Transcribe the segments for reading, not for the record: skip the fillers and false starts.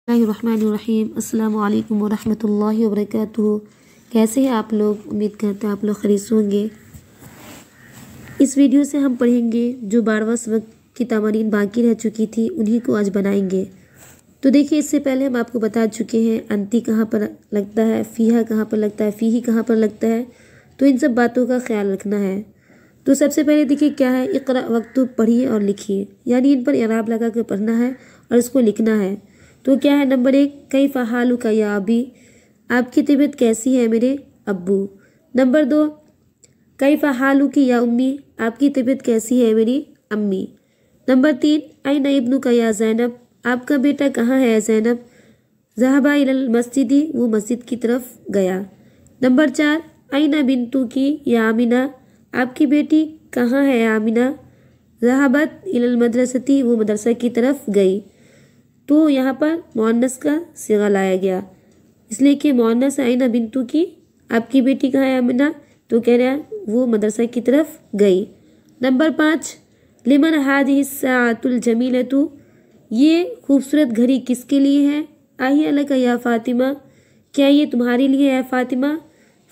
बिस्मिल्लाहिर्रहमानिर्रहीम। अस्सलामु अलैकुम वरहमतुल्लाहि वबरकातुहू। कैसे हैं आप लोग? उम्मीद करते हैं आप लोग खरीस होंगे। इस वीडियो से हम पढ़ेंगे जो 12वां सबक की तमारीन बाकी रह चुकी थी उन्हीं को आज बनाएंगे। तो देखिए, इससे पहले हम आपको बता चुके हैं अंती कहाँ पर लगता है, फ़ीहा कहाँ पर लगता है, फ़ीही कहाँ पर लगता है। तो इन सब बातों का ख्याल रखना है। तो सबसे पहले देखिए क्या है, इक़रा वक्तुब, पढ़िए और लिखिए, यानी इन पर इराब लगा कर पढ़ना है और इसको लिखना है। तो क्या है, नंबर 1, कैफ़ा हालुका या अबी, आपकी तबीयत कैसी है मेरे अब्बू। नंबर 2, कैफ़ा हालुकी या उम्मी, आपकी तबीयत कैसी है मेरी अम्मी। नंबर 3, ऐना इब्नुका या ज़ैनब, आपका बेटा कहाँ है ज़ैनब। ज़हबा इलल मस्जिदी, वो मस्जिद की तरफ गया। नंबर 4, ऐना बिन्तुकी या आमिना, आपकी बेटी कहाँ है आमिना। ज़हबत इलल मदरसती, वो मदरसा की तरफ गई। तो यहाँ पर मुअन्नस का सिगा लाया गया, इसलिए कि मुअन्नस ऐना बिन्तु की, आपकी बेटी कहाँ है आमिना, तो कह रहा है वो मदरसा की तरफ गई। नंबर 5, लिमन हादिहि साअतुल जमीलतु, ये खूबसूरत घड़ी किसके लिए है। आहिया लका या फ़ातिमा, क्या ये तुम्हारे लिए है फ़ातिमा।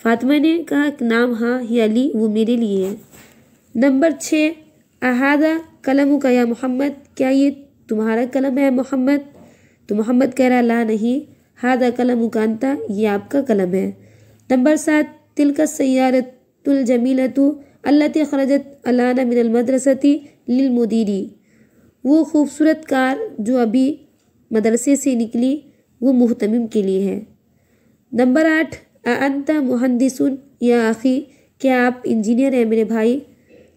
फ़ातिमा ने कहा नाम हाँ ही अली, वो मेरे लिए है। नंबर 6, अहादा कलमु का या मोहम्मद, क्या ये तुम्हारा कलम है मोहम्मद। तो मोहम्मद कह रहा ला नहीं, हादा कलमु कांता, ये आपका कलम है। नंबर 7, तिलका सय्यारतुल जमीलतु अल्लती खरजत अलाना मिनल मदरसती लिल मुदीरी, वो खूबसूरत कार जो अभी मदरसे से निकली वो मुहतमिम के लिए है। नंबर 8, अंता मुहंदिसुन या आखी, क्या आप इंजीनियर हैं मेरे भाई।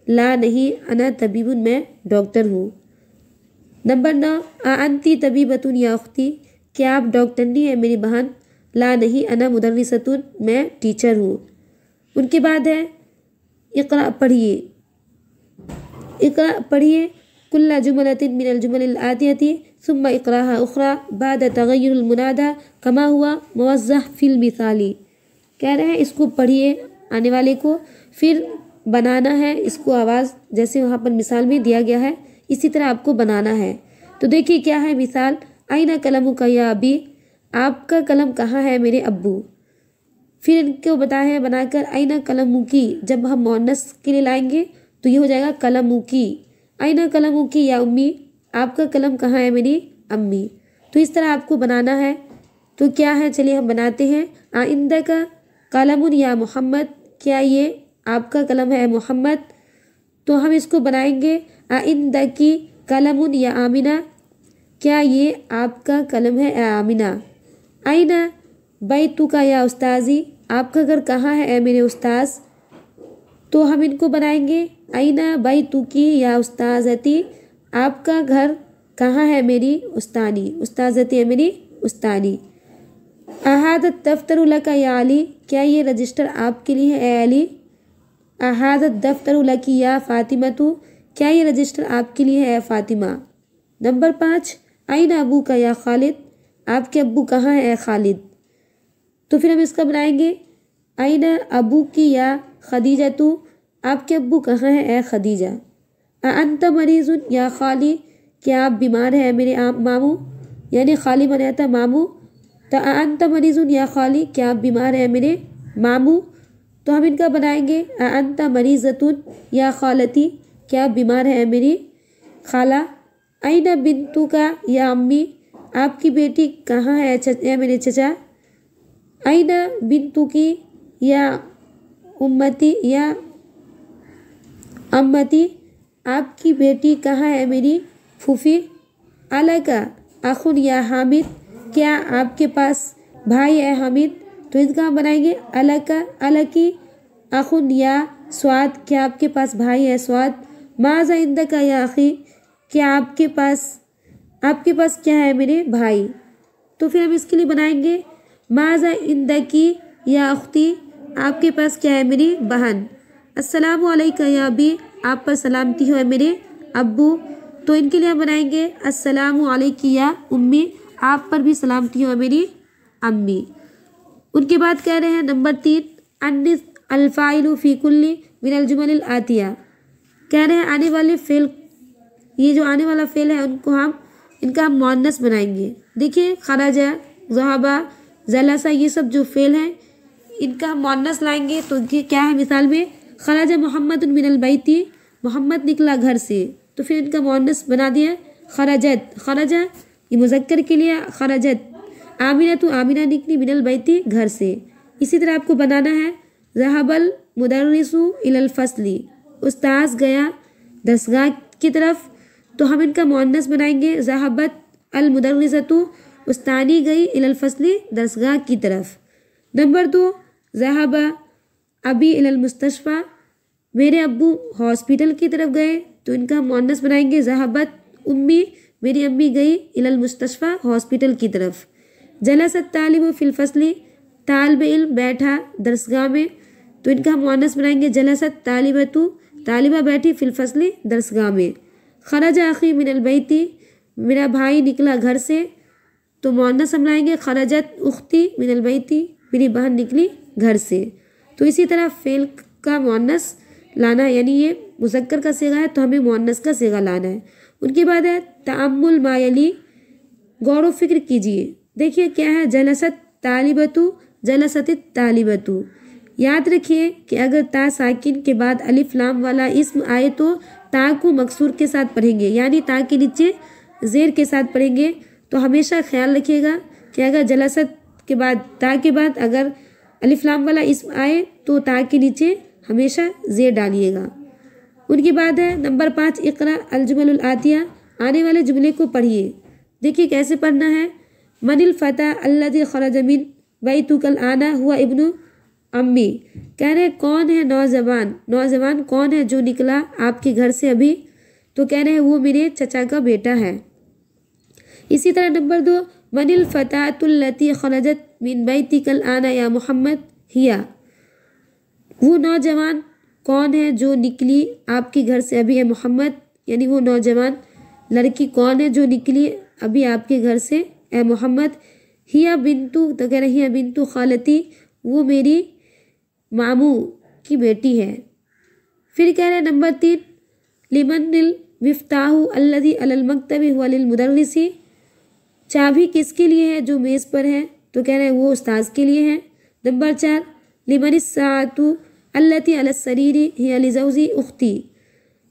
ला नहीं, अना तबीबुन, मैं डॉक्टर हूँ। नंबर 9, अंती तबीबतुन या उख्ती, क्या आप डॉक्टरनी है मेरी बहन। ला नहीं, अना मुदर्रिसतुन, मैं टीचर हूँ। उनके बाद है इक़रा, पढ़िए। इक़रा पढ़िए, कुल्ला जुमलतिन मिनल जुमलिल आतियति सुम्मा इक़राहा उख़रा बाद तग़य्युरुल मुनादा कमा हुआ मुवज़्ज़ह फ़िल मिसाली, कह रहे हैं इसको पढ़िए आने वाले को, फिर बनाना है इसको आवाज़ जैसे वहाँ पर मिसाल में दिया गया है इसी तरह आपको बनाना है। तो देखिए क्या है मिसाल, आइना कलमु का या अबी, आपका कलम कहाँ है मेरे अब्बू। फिर इनको बताया है बनाकर आइना कलमु की, जब हम मुअन्नस के लिए लाएंगे तो ये हो जाएगा कलमु की। आइना कलमु की या उम्मी, आपका कलम कहाँ है मेरी अम्मी। तो इस तरह आपको बनाना है। तो क्या है, चलिए हम बनाते हैं। आइंदा का कलमुन या मोहम्मद, क्या ये आपका कलम है मोहम्मद। तो हम इसको बनाएंगे आइंदा की कलमुन या आमिना, क्या ये आपका कलम है आमिना। आइना बैतुका या उस्ताजी, आपका घर कहाँ है मेरे उस्ताज। तो हम इनको बनाएंगे आइना बैतुकी या उस्ताजती, आपका घर कहाँ है मेरी उस्तानी। उस्ताजती है मेरी उस्तानी। अहादत दफ्तरु लका या अली, क्या ये रजिस्टर आपके लिए है ए अली। अहादत दफ्तरु लकी या फ़ातिमतु, क्या ये रजिस्टर आपके लिए है फ़ातिमा। नंबर 5, आइना अबू का या खालिद, आपके अब्बू कहाँ है खालिद। तो फिर हम इसका बनाएंगे आइना अबू की या खदीजतु, आपके अब्बू कहाँ है ए खदीजा। अंता मरीज़ुन या खाली, क्या आप बीमार हैं मेरे मामू, यानी खाली बनाया था मामू। तो अंता मरीज़ुन या खाली, क्या आप बीमार हैं मेरे मामू। तो हम इनका बनाएंगे अंता मरीज़तुन या खालती, क्या आप बीमार हैं मेरी खाला। आइना बिन्तु का या अम्मी, आपकी बेटी कहाँ है मेरे चचा। आइना बिन्तु की या उम्मती या अम्मती, आपकी बेटी कहाँ है मेरी फूफी। अलका अखुन या हामिद, क्या आपके पास भाई है हामिद। तो इसका हम बनाएंगे अलका अलकी अखुन या स्वाद, क्या आपके पास भाई है स्वाद। माज़ा इंदका या अखी, क्या आपके पास क्या है मेरे भाई। तो फिर हम इसके लिए बनाएंगे माज़ा इंदकी या अख्ती, आपके पास क्या है मेरी बहन। अस्सलामु अलैका या अबी, आप पर सलामती हो मेरे अब्बू। तो इनके लिए हम बनाएंगे अस्सलामु अलैकी या उम्मी, आप पर भी सलामती हो मेरी अम्मी। उनके बाद कह रहे हैं नंबर 3, अन्निस अल्फ़ाइलु फ़ी कुल्ली मिनल जुमलिल आतिया, कह रहे हैं आने वाले फेल, ये जो आने वाला फेल है उनको हम इनका हम मुअन्नस बनाएंगे। देखिए खराजा, ज़हाबा, जलसा, ये सब जो फेल हैं इनका हम मुअन्नस लाएंगे। तो ये क्या है, मिसाल में खराजा मोहम्मद मिनल बैती, मोहम्मद निकला घर से, तो फिर इनका मुअन्नस बना दिया खराजत। खराजा ये मुज़क्कर के लिए खराजत। आमिना तो आमिना निकली मिनल बैती, घर से। इसी तरह आपको बनाना है ज़हबल मुदर्रिसु इलल फसली, उस्ताद गया दरसगाह की तरफ, तो हम इनका मुअन्नस बनाएंगे ज़हबत अल मुदर्रिसतु, उस्तानी गई इलल फसली, दरसगाह की तरफ। नंबर 2 ज़हबा अबी इलल मुस्तशफ़ा, मेरे अब्बू हॉस्पिटल की तरफ गए, तो इनका मुअन्नस बनाएंगे ज़हबत उम्मी, मेरी अम्मी गई इलल मुस्तशफ़ा, हॉस्पिटल की तरफ। जलसत तालिबु फिल फसली, तालिब इल्म बैठा दरसगाह में, तो इनका हम मुअन्नस बनाएंगे जलसत तालिबतु, तालिबा बैठी फिल फसली, दरसगाह में। खरजा अखी मिनल बैती, मेरा भाई निकला घर से, तो मुअन्नस हम लाएंगे खरजत उख्ती मिनल बैती, मेरी बहन निकली घर से। तो इसी तरह फेल का मुअन्नस लाना, यानी ये मुज़क्कर का सिगा है तो हमें मुअन्नस का सिगा लाना है। उनके बाद है तअम्मुल मायली, गौर व फिक्र कीजिए। देखिए क्या है, जलसत तालिबतु, जलसत तालिबतु। याद रखिए कि अगर ता साकिन के बाद अलिफ लाम वाला इस्म आए तो ता को मकसूर के साथ पढ़ेंगे, यानी ता के नीचे ज़ेर के साथ पढ़ेंगे। तो हमेशा ख्याल रखिएगा कि अगर जलसत के बाद ता के बाद अगर अलिफ लाम वाला इस्म आए तो ता के नीचे हमेशा ज़ेर डालिएगा। उनके बाद है नंबर 5 इक़रा अल जुमलुल आतिया, आने वाले जुमले को पढ़िए। देखिए कैसे पढ़ना है। मनिल फ़ता अल्लज़ी ख़रज मिन बैतुकल आना हुआ इब्नु अम्मी, कह रहे कौन है नौजवान, नौजवान कौन है जो निकला आपके घर से अभी, तो कह रहे हैं वो मेरे चचा का बेटा है। इसी तरह नंबर 2 मनिल फ़तातुल्लती ख़रजत मिन बैतिकल आना या मोहम्मद हिया, वो नौजवान कौन है जो निकली आपके घर से अभी है मोहम्मद, यानी वो नौजवान लड़की कौन है जो निकली अभी आपके घर से है मोहम्मद। हिया बिंतु, तो कह रहे हिया बिंतु खालती, वो मेरी मामू की बेटी है। फिर कह रहे नंबर 3 लिमनिल मिफ्ताहु अल्लज़ी अलल मक्तबी हुवा लिल मुदर्रिसी, चाबी किसके लिए है जो मेज़ पर है, तो कह रहे हैं वो उस्ताद के लिए है। नंबर 4 लिमनिस साअतु अल्लती अलस सरीरी हिया लिज़ौजी उख्ती,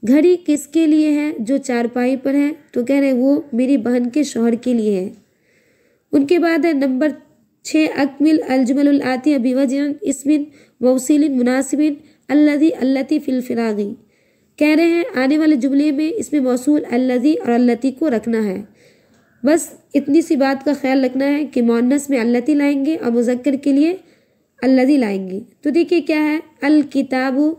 घड़ी किसके लिए है जो चारपाई पर है, तो कह रहे हैं वो मेरी बहन के शौहर के लिए है। उनके बाद है नंबर 6 अकमिल अलजुमलुल आतिया बिवजन इसमिन मौसिलिन मुनासिबिन अल्लज़ी अल्लती फिल फिरागी, कह रहे हैं आने वाले जुमले में इसमें मौसूल अल्लज़ी और अल्लती को रखना है। बस इतनी सी बात का ख्याल रखना है कि मुअन्नस में अल्लती लाएंगे और मुज़क्कर के लिए अल्लज़ी लाएंगे। तो देखिए क्या है, अल किताबु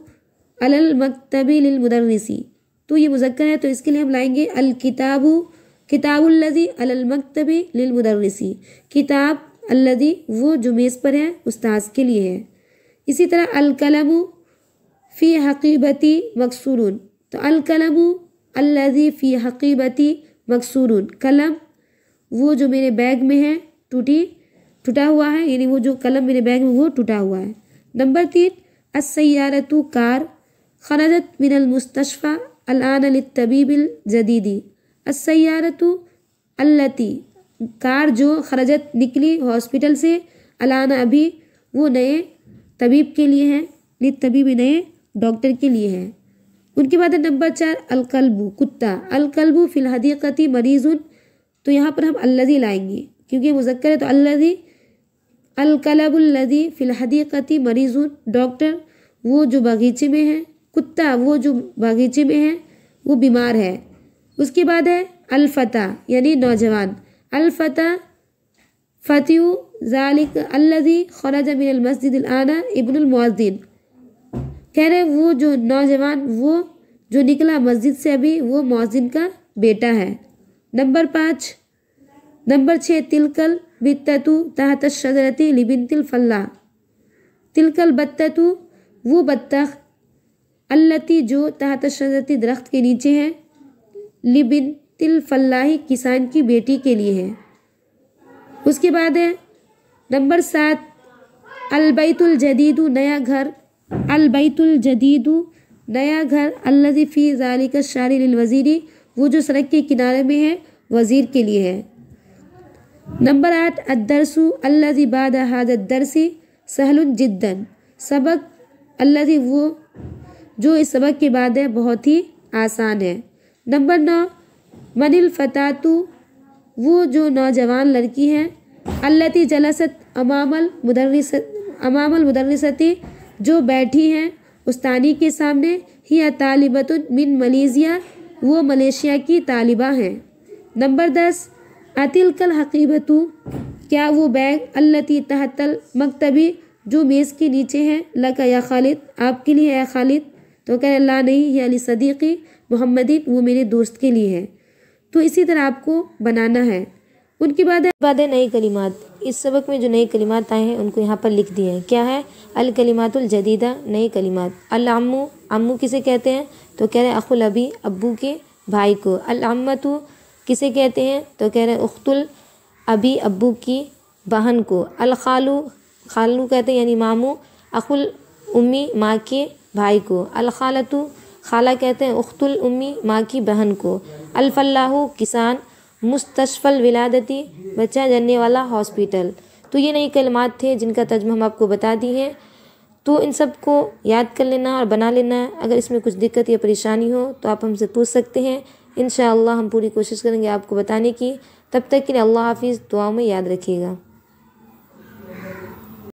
अलल मक्तबी लिल मुदर्रिसी, तो ये मुज़क्कर है तो इसके लिए हम लाएंगे अल किताबु किताबुल्लज़ी अलल मक्तबी लिल मुदर्रिसी, किताब अल्लज़ी वो जो मेज़ पर है उस्ताद के लिए है। इसी तरह अल कलमु फ़ी हक़ीबती मकसूरुन, तो अल कलमु अल्लज़ी फ़ी हक़ीबती मकसूरुन, कलम वो जो मेरे बैग में है टूटा हुआ है, यानी वो जो कलम मेरे बैग में वो टूटा हुआ है। नंबर 3 अस्सय्यारतु कार खरजत मिनल मुस्तशफ़ा अल-आन लित्तबीबिल जदीदी, अस्सय्यारतु अल्लती, कार जो खरजत निकली हॉस्पिटल से, अल-आन अभी वो नए तबीब के लिए है, लित्तबीबी नए डॉक्टर के लिए है। उनके बाद नंबर 4 अलकल्बु कुत्ता, अलकल्बु फिल हदीक़ती मरीज़ुन, तो यहाँ पर हम अल्लज़ी लाएंगे क्योंकि मुज़क्कर है, तो अल्लज़ी अलकलबुल्लज़ी फिल हदीक़ती मरीज़ुन, डॉक्टर वो जो बागीचे में है, कुत्ता वो जो बागीचे में है वो बीमार है। उसके बाद है अलफ़ता यानी नौजवान, अलफ़ता फ़तियु ज़ालिक अल्लज़ी ख़रज मिनल मस्जिदिल आना इब्नुल मुअज़्ज़िन, कह रहे वो जो नौजवान वो जो निकला मस्जिद से अभी वो मुअज़्ज़िन का बेटा है। नंबर 6 तिलकल बित्ततु तहत शजरती लिबिंतिल फल्ला, तिलकल बत्ततु वो बत्तख अल्लती जो तहत शजरती दरख्त के नीचे है, लिबिंतिल फल्लाही किसान की बेटी के लिए है। उसके बाद है नंबर 7 अलबैतुल जदीदु नया घर, अलबैतुल जदीदु नया घर, अल्लज़ी फ़ी ज़ालिका शारी लिल वज़ीरी वो जो सड़क के किनारे में है वज़ीर के लिए है। नंबर 8 अद्दरसु अल्लज़ी बाद हाज़ा दरसी सहलुन जिद्दन, सबक अल्लज़ी वो जो इस सबक के बाद है बहुत ही आसान है। नंबर 9 मनिल फतातु वो जो नौजवान लड़की है, अल्लती जलसत अमामल मुदर्रिसती जो बैठी हैं उस्तानी के सामने, ही तालिबतुन मिन मलेशिया वो मलेशिया की तालिबा हैं। नंबर 10 अतिल कल हकीबतु क्या वो बैग, अल्लती तहतल मकतबी जो मेज़ के नीचे है, लका या खालिद आपके लिए है खालिद, तो कह ला नहीं, ये अली सदीक़ी मोहम्मदिन वो मेरे दोस्त के लिए है। तो इसी तरह आपको बनाना है। उनके बाद है नई कलिमात। इस सबक में जो नई कलिमात आए हैं उनको यहाँ पर लिख दिए हैं। क्या है? अल कलिमातुल जदीदा, नई कलिमात। अल अम्मू, अम्मू किसे कहते हैं? तो कह रहे अखुल अबी, अब्बू के भाई को। अल अम्मतु किसे कहते हैं? तो कह रहे उख्तुल अबी, अब्बू की बहन को। अल खालू, खालू कहते हैं यानी मामू। अखुल उम्मी, माँ के भाई को। अल खालतु, खाला कहते हैं उख्तुल उम्मी, माँ की बहन को। अल फल्लाहु, किसान। मुस्तशफल विलादती, बच्चा जनने वाला हॉस्पिटल। तो ये नई कलिमात थे जिनका तर्जुमा हम आपको बता दी है। तो इन सब को याद कर लेना और बना लेना है। अगर इसमें कुछ दिक्कत या परेशानी हो तो आप हमसे पूछ सकते हैं। इंशाअल्लाह हम पूरी कोशिश करेंगे आपको बताने की। तब तक के लिए अल्लाह हाफिज़, दुआ में याद रखिएगा।